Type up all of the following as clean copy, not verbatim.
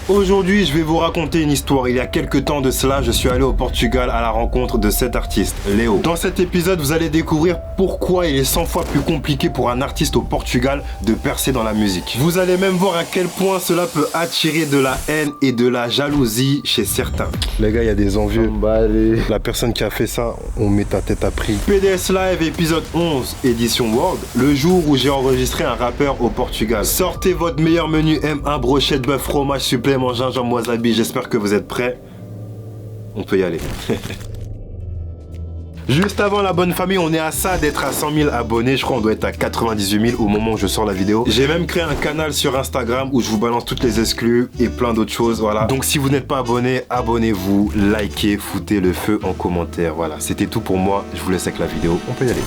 Aujourd'hui, je vais vous raconter une histoire. Il y a quelques temps de cela, je suis allé au Portugal à la rencontre de cet artiste, Léo. Dans cet épisode, vous allez découvrir pourquoi il est 100 fois plus compliqué pour un artiste au Portugal de percer dans la musique. Vous allez même voir à quel point cela peut attirer de la haine et de la jalousie chez certains. Les gars, il y a des envieux. La personne qui a fait ça, on met ta tête à prix. PDS Live, épisode 11, édition World, le jour où j'ai enregistré un rappeur au Portugal. Sortez votre meilleur menu M1, brochette, bœuf, fromage, supplément, gingembre, wasabi, j'espère que vous êtes prêts. On peut y aller. Juste avant la bonne famille, on est à ça d'être à 100 000 abonnés. Je crois qu'on doit être à 98 000 au moment où je sors la vidéo. J'ai même créé un canal sur Instagram où je vous balance toutes les exclus et plein d'autres choses. Voilà. Donc si vous n'êtes pas abonné, abonnez-vous, likez, foutez le feu en commentaire. Voilà, c'était tout pour moi. Je vous laisse avec la vidéo. On peut y aller.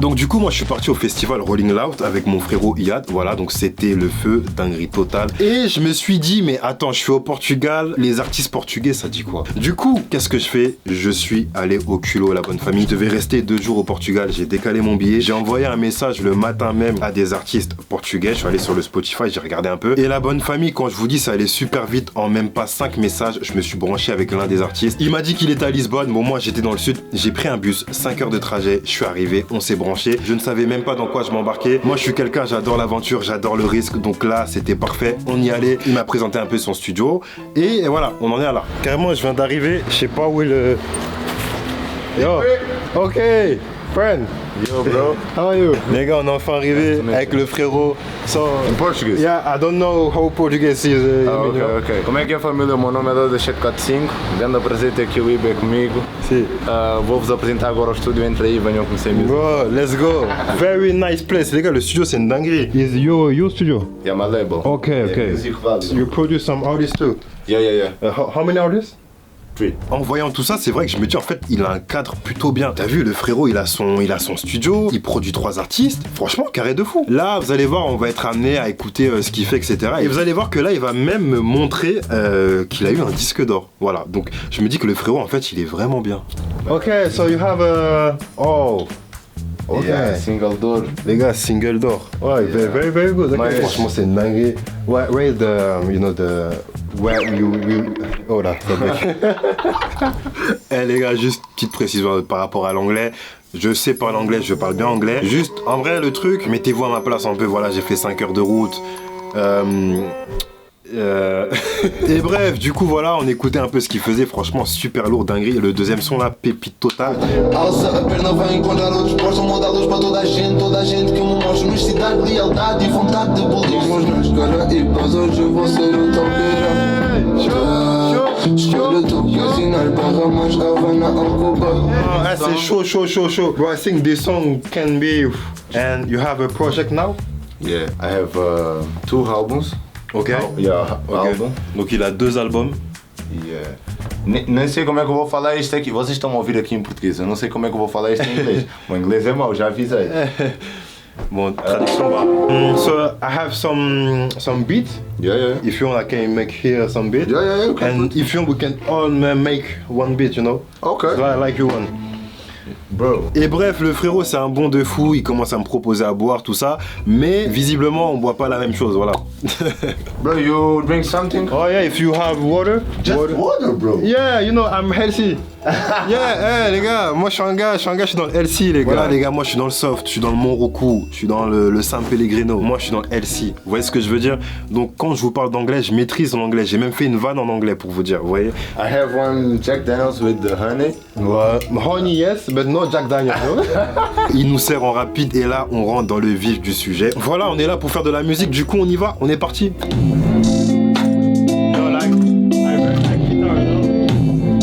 Donc du coup moi je suis parti au festival Rolling Loud avec mon frérot Iyad, voilà, donc c'était le feu, dinguerie totale. Et je me suis dit mais attends, je suis au Portugal, les artistes portugais ça dit quoi? Du coup qu'est-ce que je fais? Je suis allé au culot la bonne famille, je devais rester 2 jours au Portugal, j'ai décalé mon billet, j'ai envoyé un message le matin même à des artistes portugais, je suis allé sur le Spotify, j'ai regardé un peu. Et la bonne famille, quand je vous dis ça allait super vite, en même pas 5 messages, je me suis branché avec l'un des artistes. Il m'a dit qu'il était à Lisbonne, bon moi j'étais dans le sud, j'ai pris un bus, 5 heures de trajet, je suis arrivé, on s'est branché. Je ne savais même pas dans quoi je m'embarquais. Moi je suis quelqu'un, j'adore l'aventure, j'adore le risque. Donc là c'était parfait, on y allait. Il m'a présenté un peu son studio. Et voilà, on en est à là. Carrément je viens d'arriver, je sais pas où est le... Yo, ok, friend. Yo, bro. How are you? Les gars, on est enfin arrivé avec le frérot. So, In Portuguese? Yeah, I don't know how Portuguese is. Ok. Como é que é, família? O meu nome é Doda 745. Grande prazer ter aqui o Ibe comigo. Si. Vou-vos apresentar agora o estúdio. Entre aí, venham conhecer mesmo. Bro, let's go. Very nice place. Les gars, le studio c'est une dinguerie. Is your studio? Yeah, my label. Okay, okay. Music Value. You produce some artists too? Yeah. How many artists? 3. En voyant tout ça, c'est vrai que je me dis en fait, il a un cadre plutôt bien. T'as vu, le frérot, il a son studio, il produit 3 artistes. Franchement, carré de fou. Là, vous allez voir, on va être amené à écouter ce qu'il fait, etc. Et vous allez voir que là, il va même me montrer qu'il a eu un disque d'or. Voilà. Donc, je me dis que le frérot, en fait, il est vraiment bien. Ok, so you have a... Oh. Ok. Yeah, single door. Les gars, single d'or. Ouais, very, very good. Okay. Franchement, c'est une dinguerie. Where is the, you know, where you... Oh là, Eh les gars, juste petite précision par rapport à l'anglais. Je sais parler anglais, je parle bien anglais. Juste, en vrai, le truc, mettez-vous à ma place un peu. Voilà, j'ai fait 5 heures de route. Et bref, du coup voilà, on écoutait un peu ce qu'il faisait, franchement super lourd, dinguerie. Le deuxième son là, pépite totale. Alça a perna, vai encontrar outros postos moldados para toda a gente que me mostra honestidade, lealdade e vontade de bolir na escala e paz. Hoje eu vou ser o teu escolha tu ensinar barra mais Havana ao Cuba. Ah, c'est chaud. Bro, I think this song can be. And you have a project now? Yeah, I have 2 albums. Ok. Yeah, Ok. album. Donc il a 2 albums. Yeah. Nem sei como é que eu vou falar isto aqui. Vocês estão a ouvir aqui em português. Eu não sei como é que eu vou falar isto em inglês. O inglês é mau, já avisei. Bon, traduction bah. So I have some beats. Yeah. If you want, I can make here some beats. Yeah, okay. And if you want, we can all make one beat, you know. Okay. Like you want. Bro. Et bref, le frérot c'est un bon de fou, il commence à me proposer à boire, tout ça, mais visiblement on boit pas la même chose, voilà. Bro, you drink something? Oh yeah, if you have water. Just water, bro. Yeah, you know, I'm healthy. Yeah, les gars, moi je suis un gars, je suis dans le healthy, les gars. Voilà, les gars, moi je suis dans le soft, je suis dans le Monroku, je suis dans le San Pellegrino, moi je suis dans le healthy. Vous voyez ce que je veux dire? Donc quand je vous parle d'anglais, je maîtrise l'anglais. J'ai même fait une vanne en anglais pour vous dire, vous voyez? I have one Jack Daniels with the honey. Honey, yes, but no Jack Daniels. Il nous sert en rapide et là on rentre dans le vif du sujet. Voilà, on est là pour faire de la musique, du coup on y va, on est parti.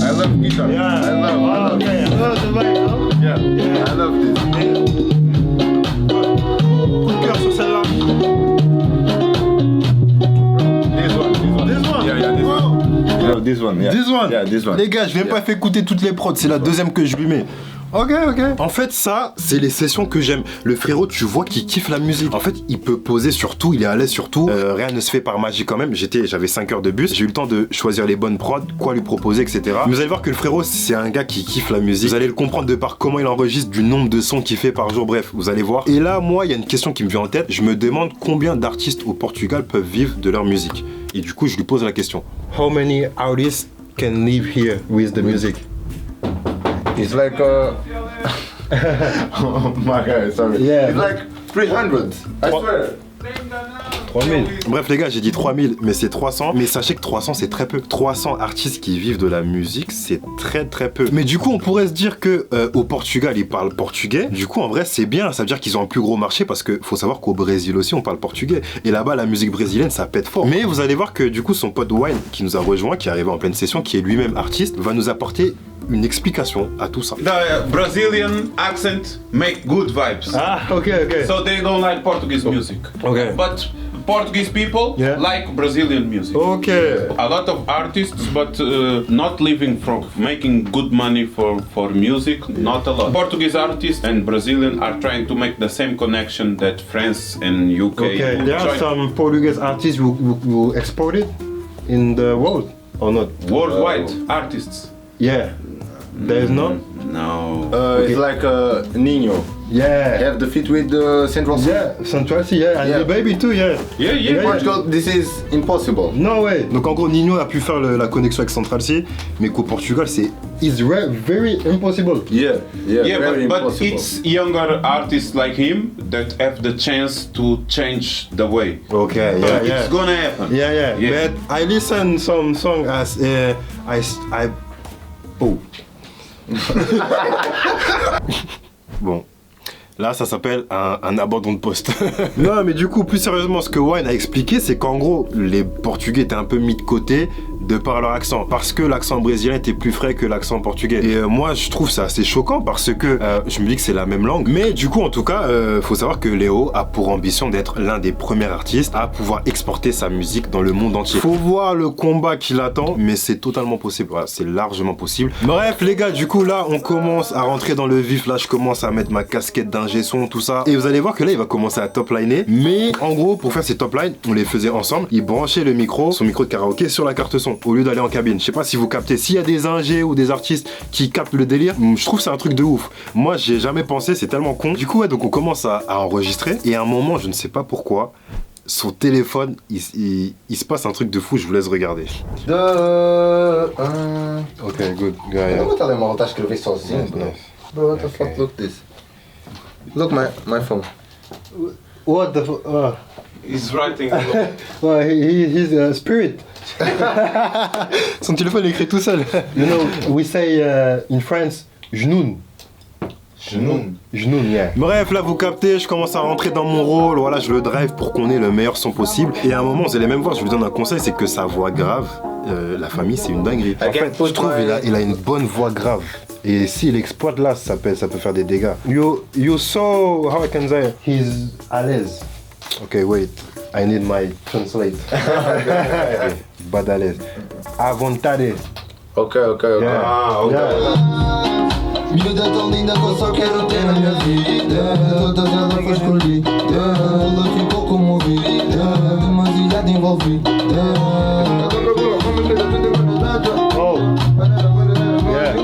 I love guitar. Yeah, I love okay. The vibe, no? Yeah, I love this. Coup de cœur sur celle-là. This one. Yeah, this one. You know, this one, yeah. This one. Yeah, this one. Les gars, je n'ai pas fait écouter toutes les prods, c'est la deuxième que je lui mets. Ok. En fait, ça, c'est les sessions que j'aime. Le frérot, tu vois qu'il kiffe la musique. En fait, il peut poser sur tout, il est à l'aise sur tout. Rien ne se fait par magie quand même. J'avais 5 heures de bus, j'ai eu le temps de choisir les bonnes prods, quoi lui proposer, etc. Vous allez voir que le frérot, c'est un gars qui kiffe la musique. Vous allez le comprendre de par comment il enregistre, du nombre de sons qu'il fait par jour. Bref, vous allez voir. Et là, moi, il y a une question qui me vient en tête. Je me demande combien d'artistes au Portugal peuvent vivre de leur musique. Et du coup, je lui pose la question. How many artists can live here with the music? It's like oh my god, sorry. Yeah. It's like 300. I swear. 3000. Bref les gars, j'ai dit 3000, mais c'est 300. Mais sachez que 300 c'est très peu. 300 artistes qui vivent de la musique, c'est très peu. Mais du coup, on pourrait se dire que au Portugal, ils parlent portugais. Du coup, en vrai, c'est bien. Ça veut dire qu'ils ont un plus gros marché parce que faut savoir qu'au Brésil aussi, on parle portugais. Et là-bas, la musique brésilienne, ça pète fort. Mais vous allez voir que du coup, son pote Wine, qui nous a rejoint, qui est arrivé en pleine session, qui est lui-même artiste, va nous apporter une explication à tout ça. The Brazilian accent make good vibes. Ah, ok. So they don't like Portuguese music. Okay. But Portuguese people Yeah. like Brazilian music. Ok. A lot of artists, but not living from making good money for music, not a lot. Portuguese artists and Brazilian are trying to make the same connection that France and UK. Okay. There are join. some Portuguese artists who export it in the world or not? Worldwide artists. Yeah. There is none? No. It's like Nino. Yeah. Have the feat with the Central Sea. Yeah, Central Sea, yeah. And Yeah. the baby too, yeah. Yeah, Yeah. yeah. Portugal, this is impossible. No way. Donc en gros, Nino a pu faire la connexion avec Central Sea, mais qu'au Portugal, c'est very impossible. Yeah, Yeah, very but impossible. it's younger artists like him that have the chance to change the way. Okay, But it's gonna happen. Yeah. But I listen some song as oh. Bon. Là, ça s'appelle un abandon de poste. Non, mais du coup, plus sérieusement, ce que Wine a expliqué, c'est qu'en gros, les Portugais étaient un peu mis de côté de par leur accent. Parce que l'accent brésilien était plus frais que l'accent portugais. Et moi, je trouve ça assez choquant parce que je me dis que c'est la même langue. Mais du coup, en tout cas, faut savoir que Léo a pour ambition d'être l'un des premiers artistes à pouvoir exporter sa musique dans le monde entier. Faut voir le combat qui l'attend, mais c'est totalement possible. Voilà, c'est largement possible. Bref, les gars, du coup, là, on commence à rentrer dans le vif. Là, je commence à mettre ma casquette d'ingé son, tout ça. Et vous allez voir que là, il va commencer à top-liner. Mais en gros, pour faire ces top lines, on les faisait ensemble. Il branchait le micro, son micro de karaoké, sur la carte son, au lieu d'aller en cabine. Je sais pas si vous captez. S'il y a des ingés ou des artistes qui captent le délire, je trouve que c'est un truc de ouf. Moi, j'y ai jamais pensé, c'est tellement con. Du coup, ouais, donc on commence à enregistrer. Et à un moment, je ne sais pas pourquoi, son téléphone, il se passe un truc de fou, je vous laisse regarder. Ok, good. Eu vou telemóvel tá a escrever sozinho, bro. Bro, what the fuck? Look this. Look my phone. What the fuck? He's writing. Well, he's a spirit. Son téléphone est écrit tout seul. You know, we say in France, genoun. Genoun, yeah. Bref, là vous captez, je commence à rentrer dans mon rôle, voilà, je le drive pour qu'on ait le meilleur son possible. Et à un moment, vous allez même voir, je vous donne un conseil, c'est que sa voix grave, la famille, c'est une dinguerie. En fait, je trouve il a une bonne voix grave. Et s'il exploite là, ça peut faire des dégâts. You saw how I can say he's à l'aise. Okay, wait. I need my translate. Bad à l'aise. À vontade. Ok. Yeah. Ah, ok. Miúda tão linda que eu só quero ter na minha vida. Todas elas foi escolhida. Ela ficou comovida. Demasiado envolvida. Oh. Yeah.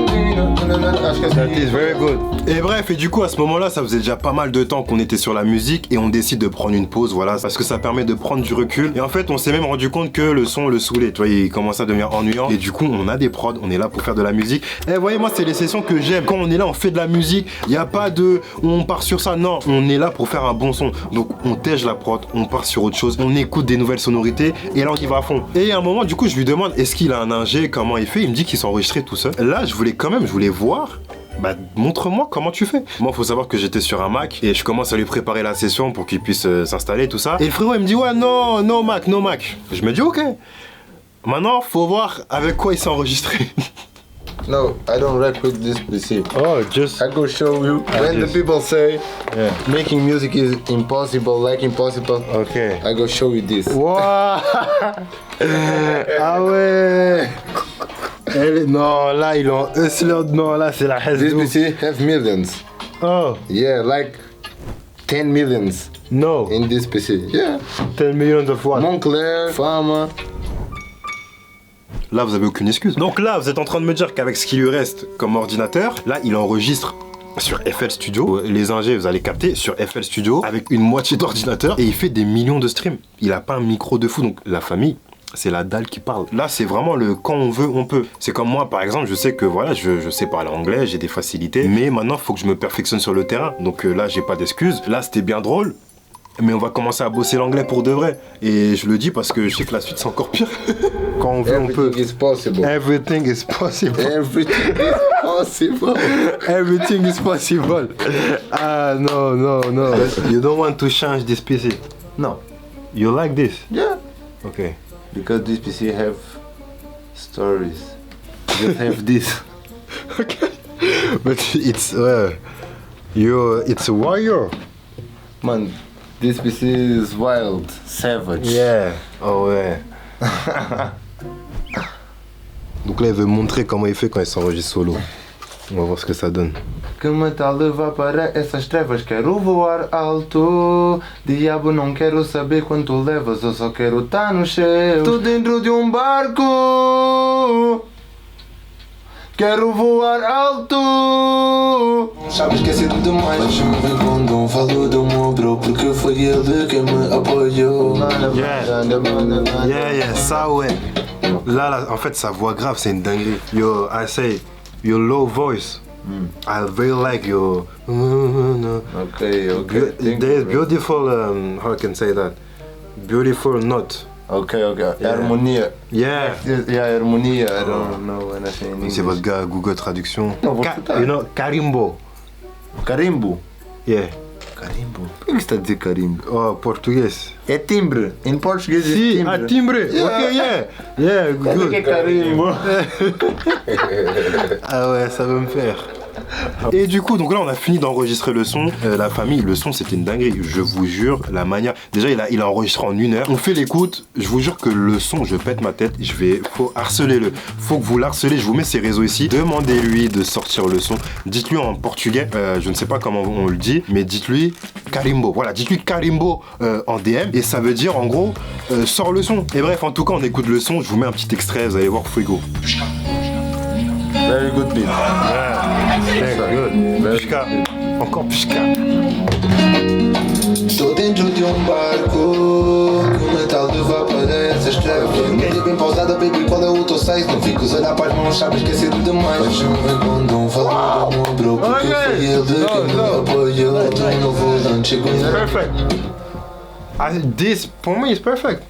That is very good. Et bref, et du coup à ce moment-là, ça faisait déjà pas mal de temps qu'on était sur la musique et on décide de prendre une pause, voilà, parce que ça permet de prendre du recul. Et en fait, on s'est même rendu compte que le son le saoulait, tu vois, il commençait à devenir ennuyant. Et du coup, on a des prods, on est là pour faire de la musique. Et voyez, moi, c'est les sessions que j'aime. Quand on est là, on fait de la musique, il n'y a pas de on part sur ça, non, on est là pour faire un bon son. Donc on tège la prod, on part sur autre chose, on écoute des nouvelles sonorités et là on y va à fond. Et à un moment, du coup, je lui demande est-ce qu'il a un ingé, comment il fait, il me dit qu'il s'enregistrait tout seul. Là, je voulais voir. Bah montre-moi comment tu fais. Moi faut savoir que j'étais sur un Mac et je commence à lui préparer la session pour qu'il puisse s'installer tout ça. Et le frérot il me dit ouais no Mac. Je me dis ok. Maintenant faut voir avec quoi il s'est enregistré. No, I don't rap with this PC. Oh just. I go show you. When the people say Yeah. making music is impossible, like impossible, Ok. I go show you this. Wow. Ah ouais. Non, là, il est en hustler. Non, là, c'est la haine. This PC have millions. Oh, Yeah, like 10 millions no. in this PC. Yeah. 10 millions of what? Moncler, Fama. Là, vous avez aucune excuse. Donc là, vous êtes en train de me dire qu'avec ce qui lui reste comme ordinateur, là, il enregistre sur FL Studio. Les ingés, vous allez capter, sur FL Studio, avec une moitié d'ordinateur, et il fait des millions de streams. Il a pas un micro de fou, donc la famille, c'est la dalle qui parle. Là, c'est vraiment le quand on veut, on peut. C'est comme moi, par exemple, je sais que voilà, je sais parler anglais, j'ai des facilités, mais maintenant, il faut que je me perfectionne sur le terrain. Donc là, j'ai pas d'excuses. Là, c'était bien drôle, mais on va commencer à bosser l'anglais pour de vrai. Et je le dis parce que je sais que la suite, c'est encore pire. Quand on veut, on peut. Everything is possible. Everything is possible. Everything is possible. Everything is possible. Ah, no, no, no. You don't want to change this PC. No. You like this? Yeah. Okay. Because this PC have stories. Just have this. Okay. But it's it's a warrior. Man, this PC is wild, savage. Yeah. Oh ouais. Donc là, il veut montrer comment il fait quand il s'enregistre solo. On va voir ce que ça donne. Que me tá a levar para essas trevas, quero voar alto. Diabo, não quero saber quanto levas, eu só quero tá no céu. Tô dentro de barco. Quero voar alto. Sabes que é cedo demais. Mas me vem quando falo do meu bro, porque foi ele que me apoiou. Yeah, ça ouais. Là, en fait, sa voix grave, c'est une dinguerie. Yo, I say, your low voice. I really like your. Okay. There's beautiful. How I can say that? Beautiful note. Okay. Yeah. Harmonia. Yeah. Yeah, harmonia. I don't know when I say in English. C'est votre gars Google Traduction. Non, votre gars. You know, Carimbo. Carimbo. Yeah. Carimbo. Por que está a dizer carimbo? Oh, português. É timbre. Em português é Si, timbre. à timbre. Ok, yeah. Yeah, good. Que é carimbo? Ah ouais, ça va me faire. Et du coup, donc là, on a fini d'enregistrer le son. La famille, le son, c'était une dinguerie. Je vous jure, la manière. Déjà, il a enregistré en 1 heure. On fait l'écoute. Je vous jure que le son, je pète ma tête. Faut harceler-le. Faut que vous l'harcelez. Je vous mets ses réseaux ici. Demandez-lui de sortir le son. Dites-lui en portugais. Je ne sais pas comment on le dit, mais dites-lui Carimbo. Voilà, dites-lui Carimbo en DM. Et ça veut dire, en gros, sors le son. Et bref, en tout cas, on écoute le son. Je vous mets un petit extrait. Vous allez voir, Fuego. Very good beat. Very good. Pisca. Encore pisca. Tô dentro de barco, que o metal leva para essas trevas. Mente bem pausada, baby, qual é o teu size? Não fico a olhar para as mãos, sabes que é cedo demais. Mas não vem quando falo do meu bro, porque foi ele que me apoiou. Tô no volante, chego em Perfect. This, for me, is perfect.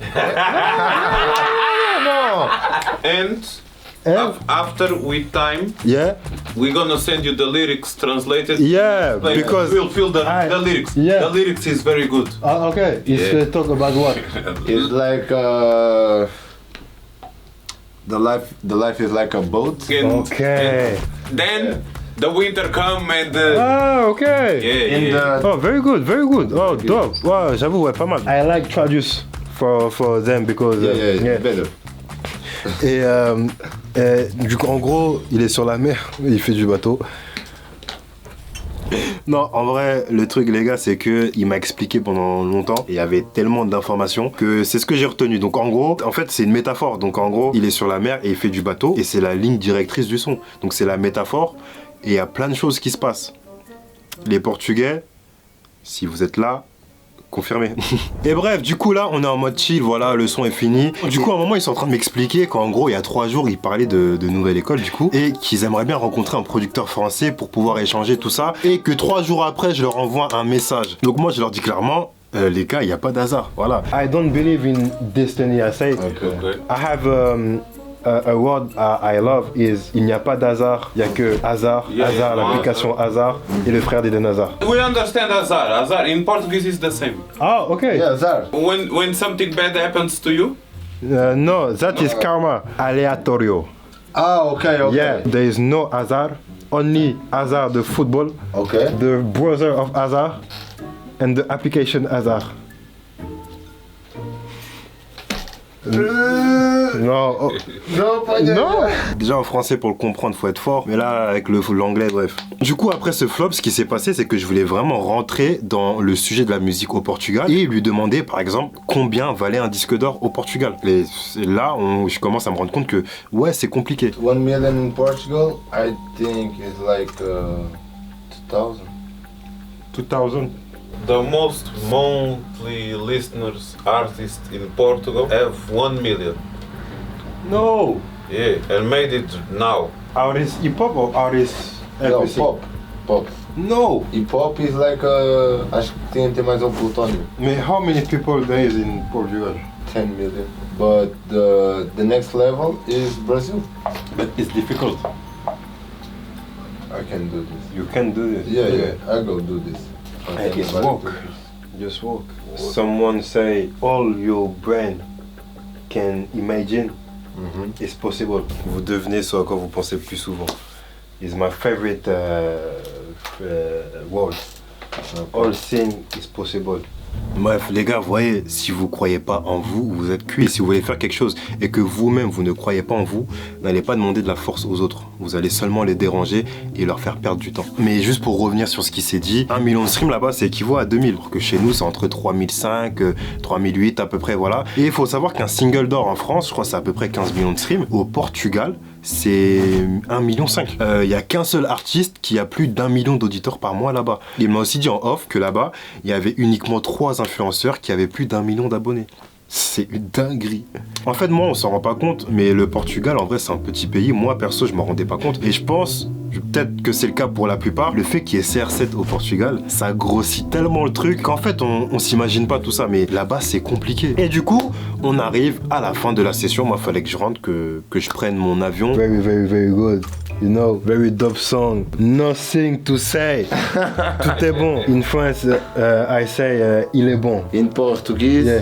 And after with time, Yeah. we're gonna send you the lyrics translated. Yeah, Like, because we'll feel the lyrics. Yeah. The lyrics is very good. Okay, it's Yeah. talk about what? It's like the life is like a boat. Okay. and then the winter come and Okay. yeah, In yeah. the Oh, very good, very good. Oh, dope. Wow, j'avoue, ouais, pas mal. I like traduce for them because yeah, better. Et du coup, en gros, il est sur la mer, il fait du bateau. Non, en vrai, le truc, les gars, c'est que il m'a expliqué pendant longtemps. Il y avait tellement d'informations que c'est ce que j'ai retenu. Donc, en gros, en fait, c'est une métaphore. Donc, en gros, il est sur la mer et il fait du bateau et c'est la ligne directrice du son. Donc, c'est la métaphore et il y a plein de choses qui se passent. Les Portugais, si vous êtes là, confirmé. Et bref, du coup là, on est en mode chill, voilà, le son est fini. Du coup, à un moment, ils sont en train de m'expliquer qu'en gros, il y a 3 jours, ils parlaient de nouvelle école, du coup, et qu'ils aimeraient bien rencontrer un producteur français pour pouvoir échanger tout ça, et que 3 jours après, je leur envoie un message. Donc moi, je leur dis clairement, les gars, il n'y a pas d'hasard, voilà. I don't believe in destiny, I say. Okay. I have a word I love is il n'y a pas d'hasard, il n'y a que hasard, Yeah, hasard, yeah. l'application hasard et le frère d'Eden Hazard. We understand azar. Azar in Portuguese is the same. Ah, okay. Yeah, Zar. When something bad happens to you, No, that is karma, aleatorio. Ah, okay. Yeah, there is no Hazard, only Hazard the football, Okay. the brother of Hazard, and the application Hazard. Non, oh. Non, pas de... Non. Déjà en français pour le comprendre faut être fort, mais là avec l'anglais bref. Du coup après ce flop, ce qui s'est passé c'est que je voulais vraiment rentrer dans le sujet de la musique au Portugal et lui demander par exemple combien valait un disque d'or au Portugal. Et là je commence à me rendre compte que ouais c'est compliqué. 1 million in Portugal, I think is like 2000. 2000. The most monthly listeners artists in Portugal have 1 million. No. Yeah, and made it now. Artist hip hop or artist No, everything? pop. No. Hip hop is like acho que tem mais um plutónio. Mais how many people there is in Portugal? 10 million. But the next level is Brazil. But it's difficult. I can do this. You can do this. Yeah, I go do this. Hey, just walk. Just walk. Someone say all your brain can imagine is possible. Vous devenez ce à quoi vous pensez le plus souvent. Is my favorite word. All things is possible. Bref, les gars, vous voyez, si vous croyez pas en vous, vous êtes cuit. Si vous voulez faire quelque chose et que vous-même, vous ne croyez pas en vous, n'allez pas demander de la force aux autres. Vous allez seulement les déranger et leur faire perdre du temps. Mais juste pour revenir sur ce qui s'est dit, 1 million de streams là-bas, ça équivaut à 2000. Alors que chez nous, c'est entre 3005, 3008 à peu près, voilà. Et il faut savoir qu'un single d'or en France, je crois que c'est à peu près 15 millions de streams. Au Portugal, c'est 1,5 million. Il n'y a qu'un seul artiste qui a plus d'1 million d'auditeurs par mois là-bas. Il m'a aussi dit en off que là-bas, il y avait uniquement 3 influenceurs qui avaient plus d'1 million d'abonnés. C'est une dinguerie. En fait, moi, on s'en rend pas compte, mais le Portugal, en vrai, c'est un petit pays. Moi, perso, je m'en rendais pas compte. Et je pense, peut-être que c'est le cas pour la plupart, le fait qu'il y ait CR7 au Portugal, ça grossit tellement le truc qu'en fait, on s'imagine pas tout ça. Mais là-bas, c'est compliqué. Et du coup, on arrive à la fin de la session. Moi, fallait que je rentre, que je prenne mon avion. Very, very, very good. You know, very dope song. Nothing to say. Tout est bon. In France, I say, il est bon. In português, Yeah.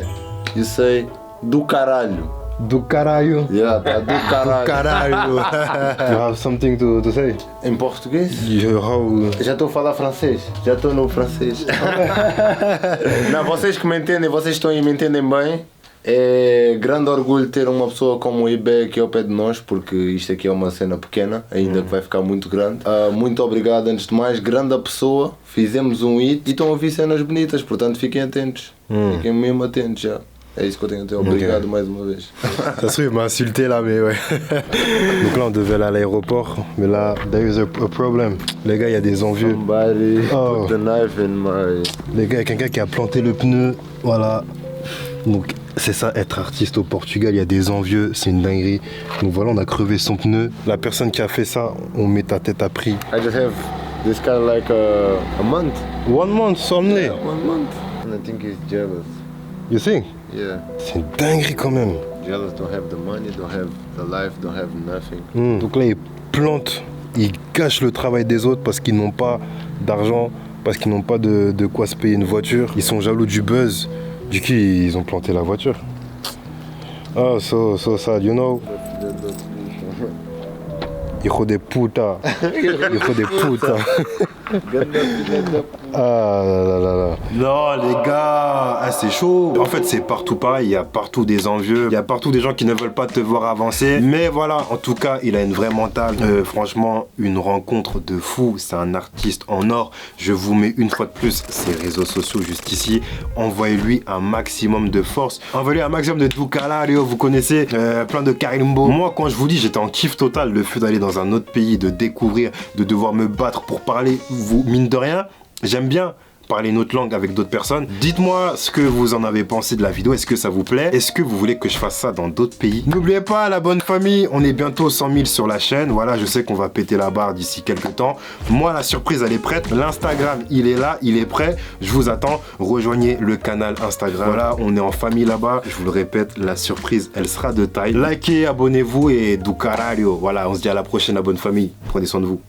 you say do caralho. Do caralho. Yeah, tá do caralho. Caralho. You have something to say? Em português? How... Já estou a falar francês. Já estou no francês. Não, vocês que me entendem, vocês estão aí e me entendem bem. É grande orgulho ter uma pessoa como o IB aqui ao pé de nós, porque isto aqui é uma cena pequena, ainda que vai ficar muito grande. Muito obrigado antes de mais, grande pessoa, fizemos um hit e estão a ouvir cenas bonitas, portanto fiquem atentos, fiquem mesmo atentos já. É isso que eu tenho a dizer, obrigado mais uma vez. Ça se trouve, il m'a insulté là, mais ouais. Donc là, on devait aller à l'aéroport, mais là, there is a problem. Les gars, il y a des envieux. Somebody Oh. put the knife in my... Les gars, il y a quelqu'un qui a planté le pneu, voilà. Donc, c'est ça, être artiste au Portugal, il y a des envieux, c'est une dinguerie. Donc voilà, on a crevé son pneu. La personne qui a fait ça, on met ta tête à prix. I just have this kind of like a month. 1 month only. 1 month. And I think he's jealous. You think? Yeah. C'est une dinguerie quand même. Jealous, don't have the money, don't have the life, don't have nothing. Donc là, ils plantent, ils gâchent le travail des autres parce qu'ils n'ont pas d'argent, parce qu'ils n'ont pas de quoi se payer une voiture. Ils sont jaloux du buzz. Du coup, ils ont planté la voiture. Oh, so sad, you know. Hijo de puta. Hijo de puta. Ah là là là. Non les gars, ah, c'est chaud. En fait c'est partout pareil, il y a partout des envieux, il y a partout des gens qui ne veulent pas te voir avancer. Mais voilà, en tout cas il a une vraie mentale. Franchement une rencontre de fou, c'est un artiste en or. Je vous mets une fois de plus ses réseaux sociaux juste ici. Envoyez-lui un maximum de force. Envoyez-lui un maximum de Ducalario, vous connaissez, plein de Carimbo. Moi quand je vous dis j'étais en kiff total, le fait d'aller dans un autre pays, de découvrir, de devoir me battre pour parler, vous mine de rien, j'aime bien parler une autre langue avec d'autres personnes. Dites-moi ce que vous en avez pensé de la vidéo, est-ce que ça vous plaît? Est-ce que vous voulez que je fasse ça dans d'autres pays? N'oubliez pas la bonne famille, on est bientôt 100 000 sur la chaîne, voilà, je sais qu'on va péter la barre d'ici quelques temps. Moi la surprise elle est prête, l'Instagram il est là, il est prêt, je vous attends, rejoignez le canal Instagram, voilà, on est en famille là-bas, je vous le répète, la surprise elle sera de taille. Likez, abonnez-vous et do caralho, voilà, on se dit à la prochaine la bonne famille, prenez soin de vous.